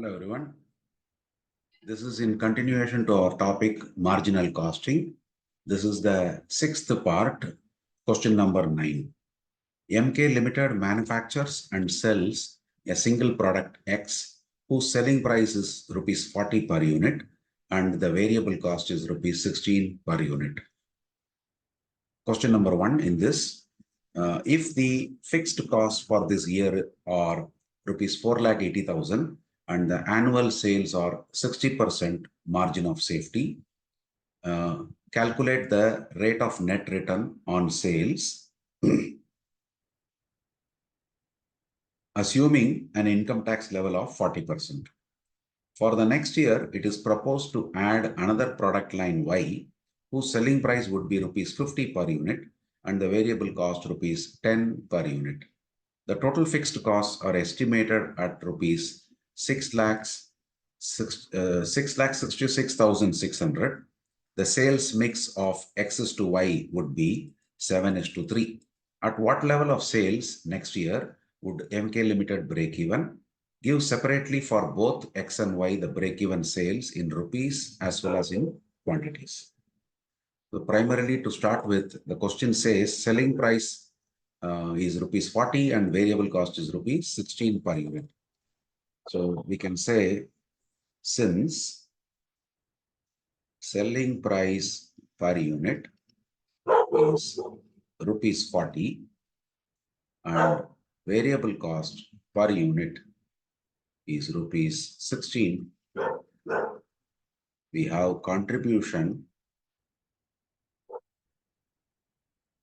Hello everyone. This is in continuation to our topic marginal costing. This is the sixth part, question number 9. MK Limited manufactures and sells a single product X whose selling price is rupees 40 per unit and the variable cost is rupees 16 per unit. Question number 1 in this, if the fixed costs for this year are rupees 4,80,000 and the annual sales are 60% margin of safety, calculate the rate of net return on sales assuming an income tax level of 40%. For the next year, it is proposed to add another product line Y whose selling price would be rupees 50 per unit and the variable cost rupees 10 per unit. The total fixed costs are estimated at rupees 6,66,600. The sales mix of X to Y would be 7:3. At what level of sales next year would MK Limited break even? Give separately for both X and Y the break-even sales in rupees as well as in quantities. So primarily to start with, the question says selling price is rupees 40 and variable cost is rupees 16 per unit. So we can say since selling price per unit is rupees 40 and variable cost per unit is rupees 16, we have contribution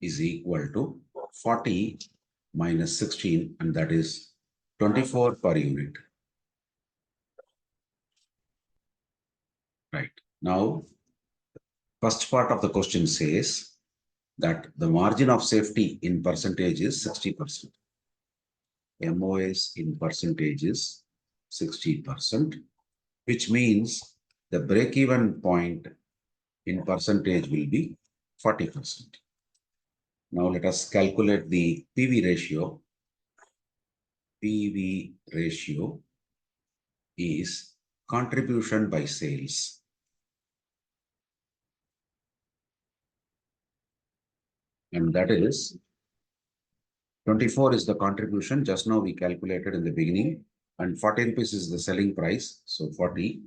is equal to 40 minus 16 and that is 24 per unit. Right. Now, first part of the question says that the margin of safety in percentage is 60%. MOS in percentage is 60%, which means the break-even point in percentage will be 40%. Now let us calculate the PV ratio. PV ratio is contribution by sales. And that is 24 is the contribution. Just now we calculated in the beginning. And 40 rupees is the selling price. So 40.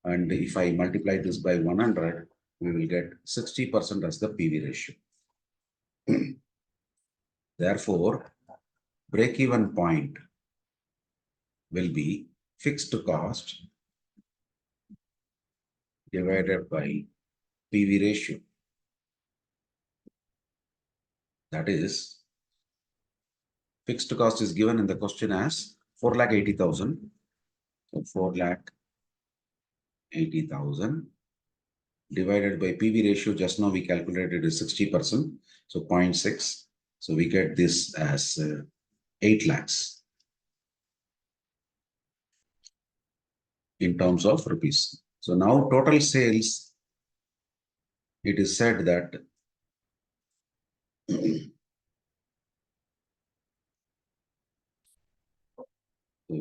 And if I multiply this by 100, we will get 60% as the PV ratio. Therefore, break-even point will be fixed cost divided by PV ratio. That is, fixed cost is given in the question as 4,80,000. So 4,80,000 divided by PV ratio, just now we calculated is 60%. So 0.6. So we get this as 8 lakhs in terms of rupees. So now total sales, it is said that so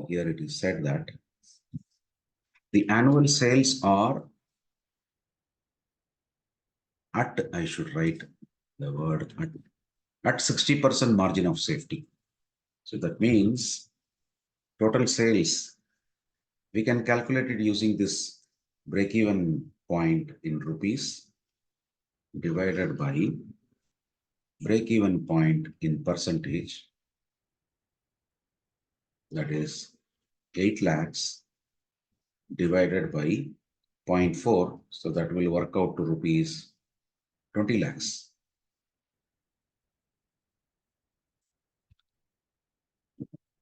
here it is said that the annual sales are at, I should write the word at 60% margin of safety. So that means total sales, we can calculate it using this break-even point in rupees divided by break-even point in percentage. That is 8 lakhs divided by 0.4. So that will work out to rupees 20 lakhs.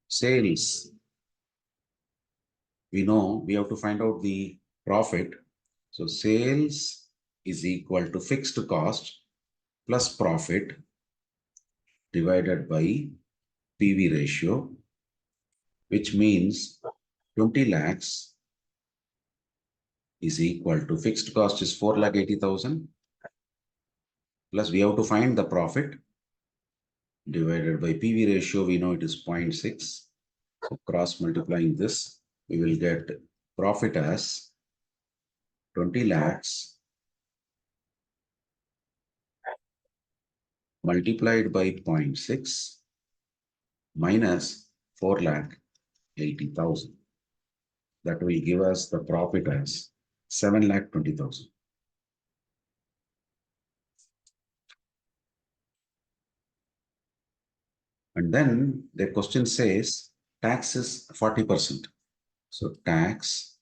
Sales, we know we have to find out the profit. So sales is equal to fixed cost plus profit divided by PV ratio, which means 20 lakhs is equal to fixed cost is 4,80,000 plus we have to find the profit divided by PV ratio. We know it is 0.6. So cross multiplying this, we will get profit as 20 lakhs multiplied by 0.6 minus 4 lakh 80,000. That will give us the profit as 7 lakh 20,000. And then the question says tax is 40%. So tax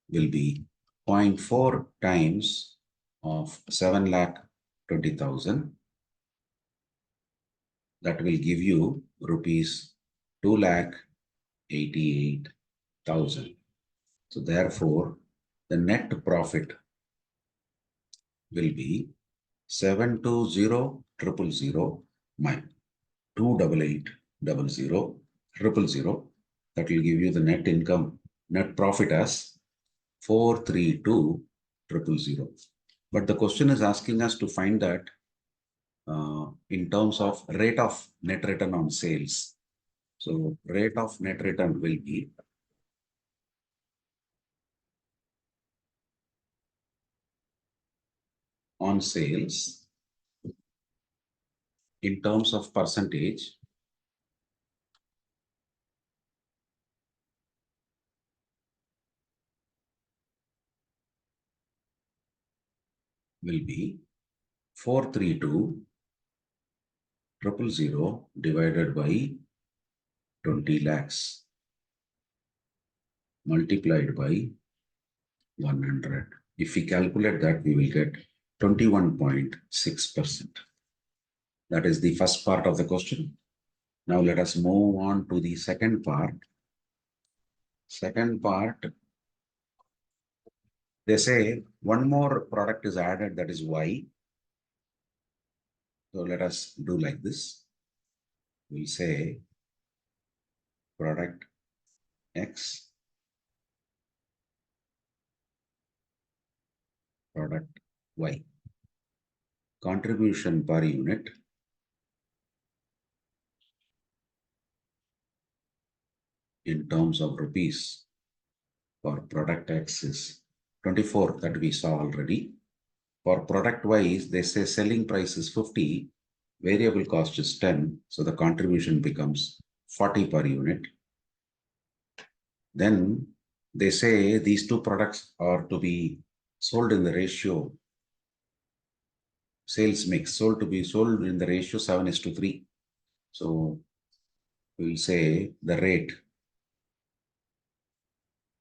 will be 0.4 times of 7 lakh 20,000. That will give you rupees 2 lakh 88,000. So therefore, the net profit will be 720,000 minus 288,000,000. That will give you the net income, net profit as 432,000. But the question is asking us to find that in terms of rate of net return on sales. So rate of net return will be on sales in terms of percentage will be 432,000 divided by 20 lakhs multiplied by 100. If we calculate that, we will get 21.6%. That is the first part of the question. Now let us move on to the second part. Second part, they say one more product is added, that is Y. So let us do like this. We'll say product X, product Y. Contribution per unit in terms of rupees for product X is 24, that we saw already. For product Y, they say selling price is 50, variable cost is 10, so the contribution becomes 40 per unit. Then they say these two products are to be sold in the ratio, sales mix, sold in the ratio 7:3. So we'll say the rate,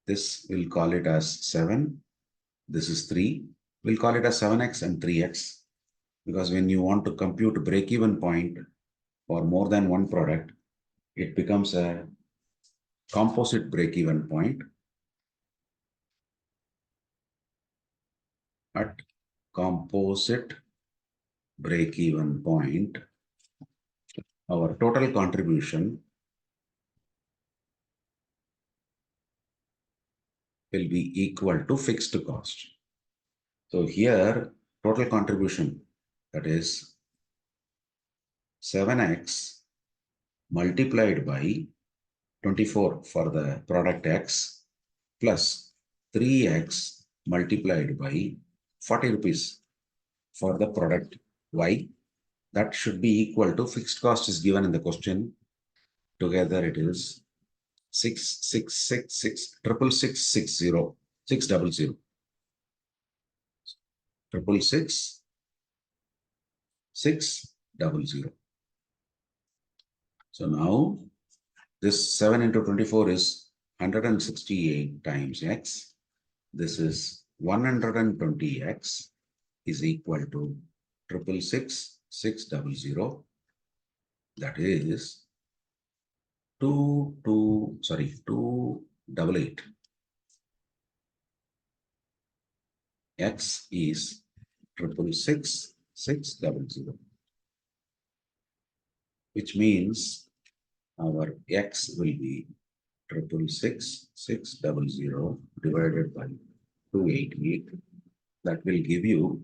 this we'll call it as 7, this is 3, we'll call it as 7x and 3x, because when you want to compute break-even point for more than one product, it becomes a composite break-even point. At composite break-even point, our total contribution will be equal to fixed cost. So here, total contribution, that is 7x multiplied by 24 for the product X plus 3x multiplied by 40 rupees for the product Y. That should be equal to fixed cost is given in the question. Together it is 666 666 600 600. So now this 7 into 24 is 168 times X. This is 120X is equal to 666 600. That is 288. X is 666 600, which means our X will be 666 600 divided by 288. That will give you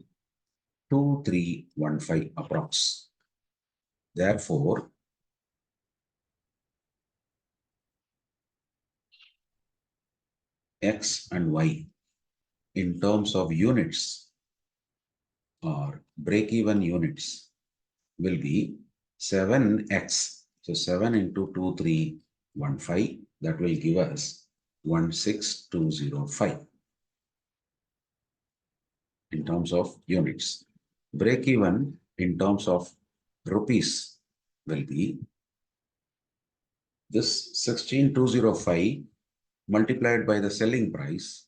2315 approx. Therefore, X and Y in terms of units or break-even units will be 7x. So 7 into 2315, that will give us 16205 in terms of units. Break-even in terms of rupees will be this 16205 multiplied by the selling price,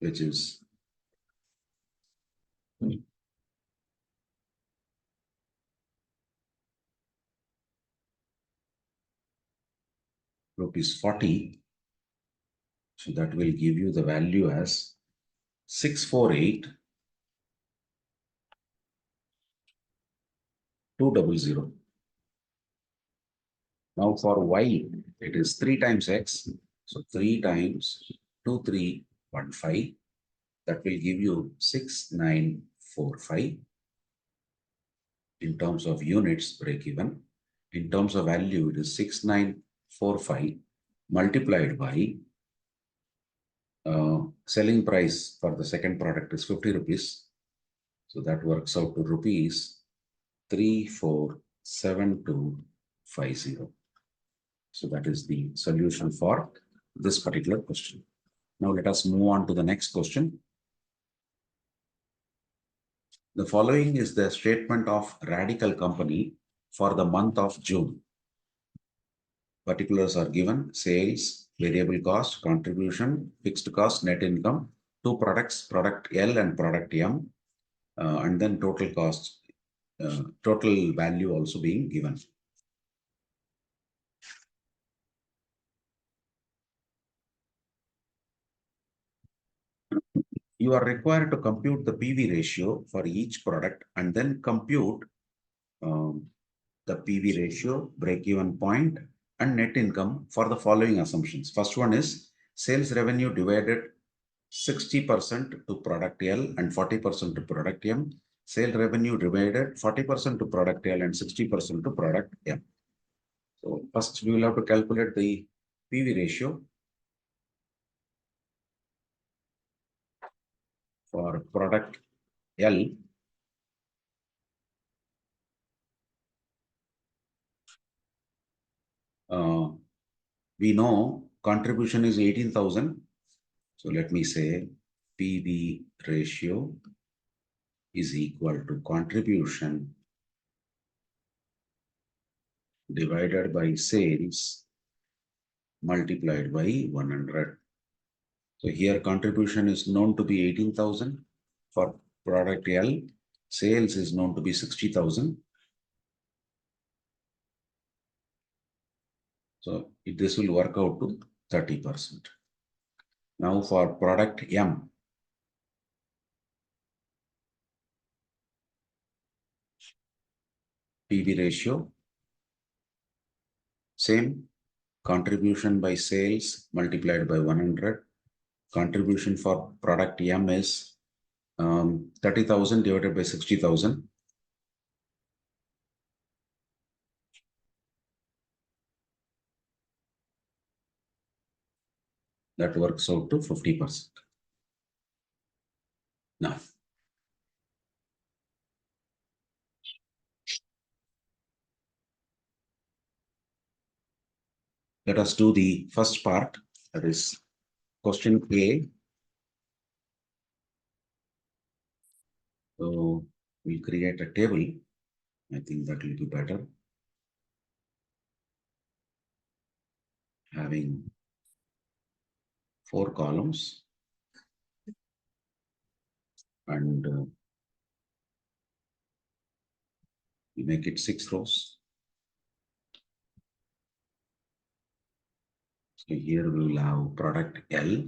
which is rupees 40. So that will give you the value as 648,200. Now for Y, it is 3 times X. So 3 times 2315. That will give you 6945 in terms of units break even. In terms of value, it is 6945 multiplied by selling price for the second product is 50 rupees. So that works out to rupees 347250. So that is the solution for this particular question. Now let us move on to the next question. The following is the statement of Radical Company for the month of June. Particulars are given: sales, variable cost, contribution, fixed cost, net income, two products, product L and product M, and then total cost, total value also being given. You are required to compute the PV ratio for each product and then compute the PV ratio, break-even point, and net income for the following assumptions. First one is sales revenue divided 60% to product L and 40% to product M. Sale revenue divided 40% to product L and 60% to product M. So first we will have to calculate the PV ratio for product L. We know contribution is 18,000. So let me say PV ratio is equal to contribution divided by sales multiplied by 100. So here contribution is known to be 18,000 for product L. Sales is known to be 60,000. So this will work out to 30%. Now for product M, PV ratio, same, contribution by sales multiplied by 100. Contribution for product M is 30,000 divided by 60,000. That works out to 50%. Now, let us do the first part, that is question A. So we'll create a table. I think that will be better. Having 4 columns and we make it 6 rows. So here we will have product L,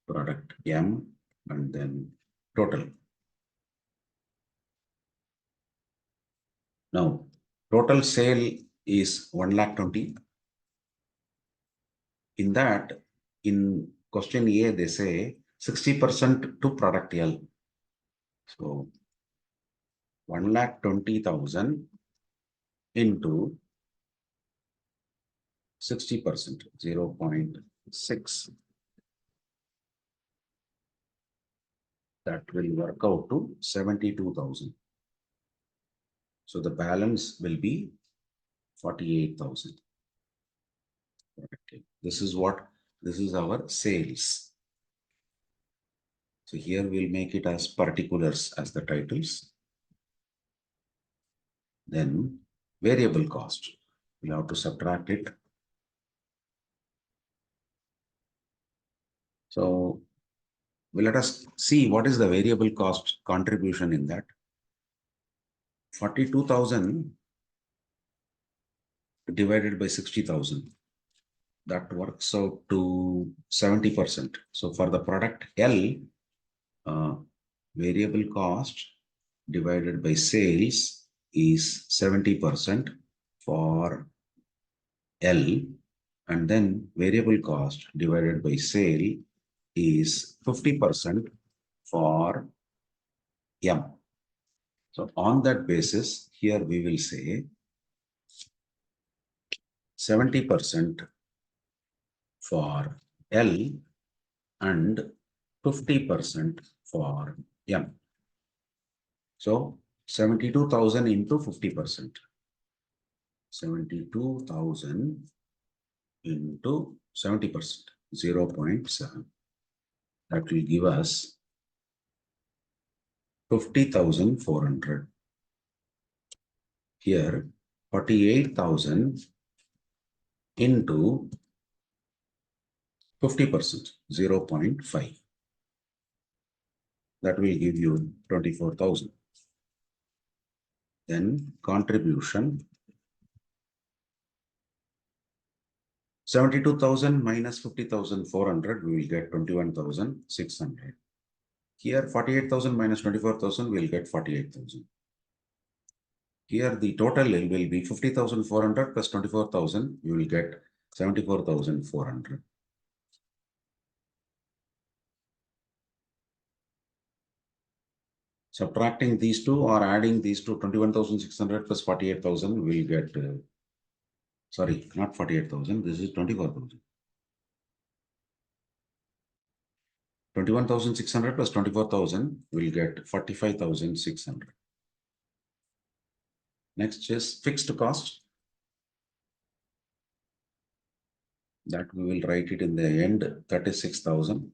product M, and then total. Now, total sale is 1,20,000. In that, in question A, they say 60% to product L. So 1,20,000 into 60%, 0.6. That will work out to 72,000. So the balance will be 48,000. Okay. This is our sales. So here we'll make it as particulars as the titles. Then variable cost. We'll have to subtract it. So let us see what is the variable cost contribution in that. 42,000 divided by 60,000. That works out to 70%. So for the product L, variable cost divided by sales is 70% for L, and then variable cost divided by sale is 50% for M. So on that basis, here we will say 70% for L and 50% for M. So 72,000 into 50%. 72,000 into 70%, 0.7. That will give us 50,400. Here, 48,000 into 50%, 0.5. That will give you 24,000. Then contribution, 72,000 minus 50,400, we will get 21,600. Here, 48,000 minus 24,000, we will get 48,000. Here, the total will be 50,400 plus 24,000, you will get 74,400. Subtracting these two or adding these two, 21,600 plus 48,000, we will get, sorry, not 48,000, this is 24,000. 21,600 plus 24,000 will get 45,600. Next is fixed cost. That we will write it in the end, 36,000.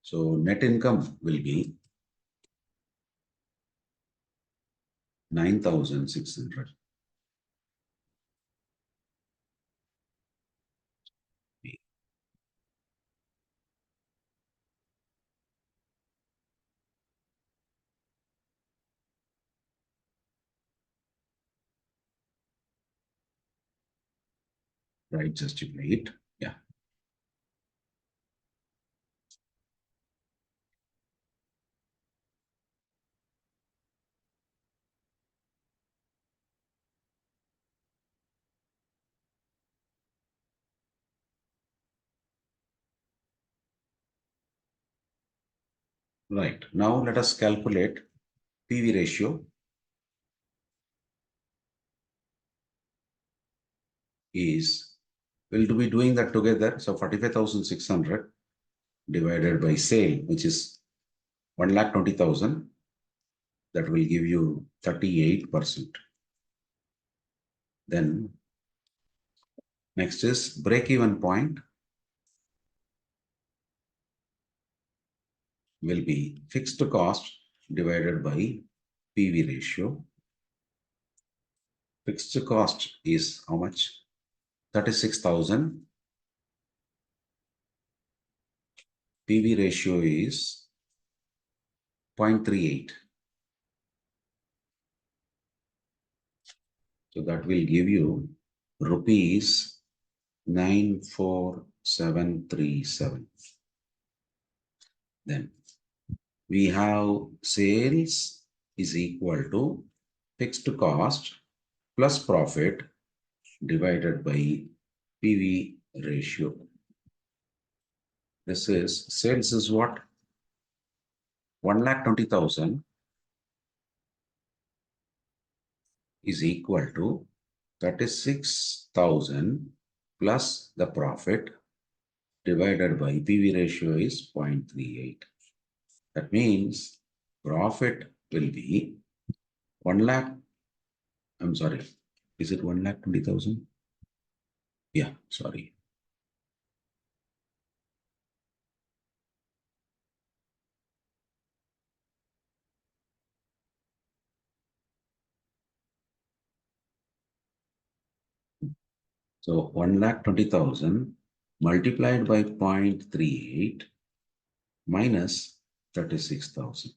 So net income will be 9,600. Right, justify it. Yeah. Right. Now let us calculate PV ratio. We'll be doing that together. So 45,600 divided by sale, which is 1,20,000. That will give you 38%. Then next is break-even point will be fixed cost divided by PV ratio. Fixed cost is how much? 36,000. PV ratio is 0.38. So that will give you rupees 94737. Then we have sales is equal to fixed cost plus profit divided by PV ratio. This is sales is what? 1,20,000 is equal to 36,000 plus the profit divided by PV ratio is 0.38. That means profit will be 1 lakh. I'm sorry. Is it 1,20,000? Yeah, sorry. So 1,20,000 multiplied by 0.38 minus 36,000.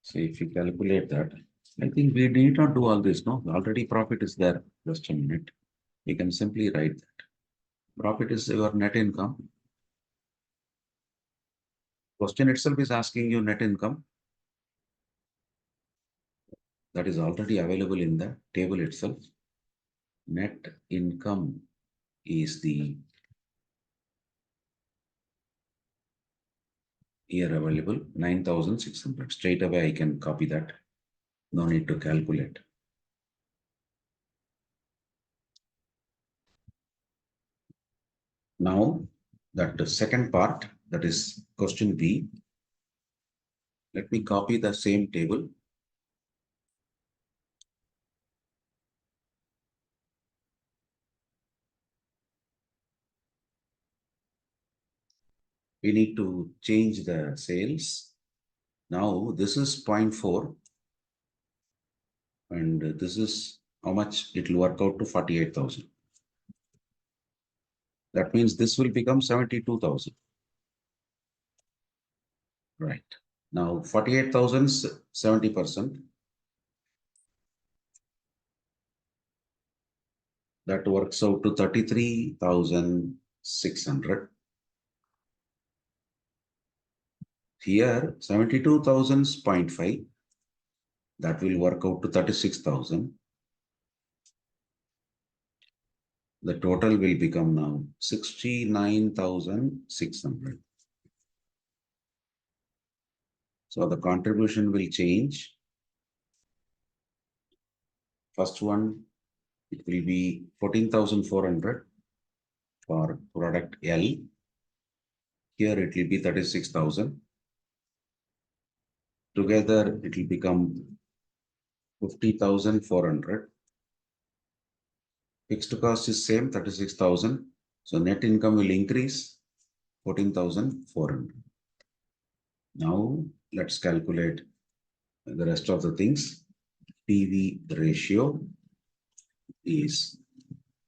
So if you calculate that, I think we need not do all this, no? Already profit is there. Just a minute. We can simply write that. Profit is your net income. Question itself is asking you net income. That is already available in the table itself. Net income is the here available 9,600. Straight away I can copy that. No need to calculate. Now that the second part, that is question B. Let me copy the same table. We need to change the sales. Now this is 0.4 and this is how much it will work out to 48,000. That means this will become 72,000. Right. Now 48,000 70%. That works out to 33,600. Here 72,000 is 0.5. That will work out to 36,000. The total will become now 69,600. So the contribution will change. First one, it will be 14,400 for product L. Here it will be 36,000. Together it will become 50,400. Fixed cost is same, 36,000. So net income will increase 14,400. Now let's calculate the rest of the things. PV ratio is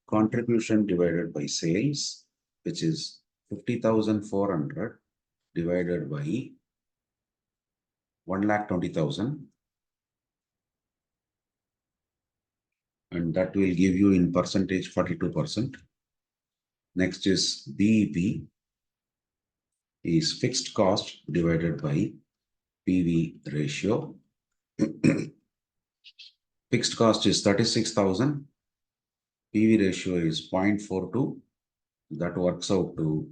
contribution divided by sales, which is 50,400 divided by 1,20,000. And that will give you in percentage 42%. Next is BEP is fixed cost divided by PV ratio. Fixed cost is 36,000. PV ratio is 0.42. That works out to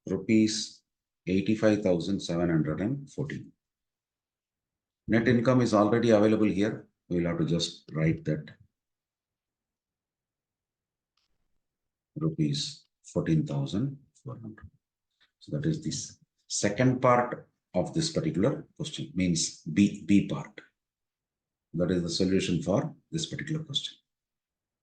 rupees 85,714. Net income is already available here. We'll have to just write that. Rupees 14,400. So that is this second part of this particular question, means B part. That is the solution for this particular question.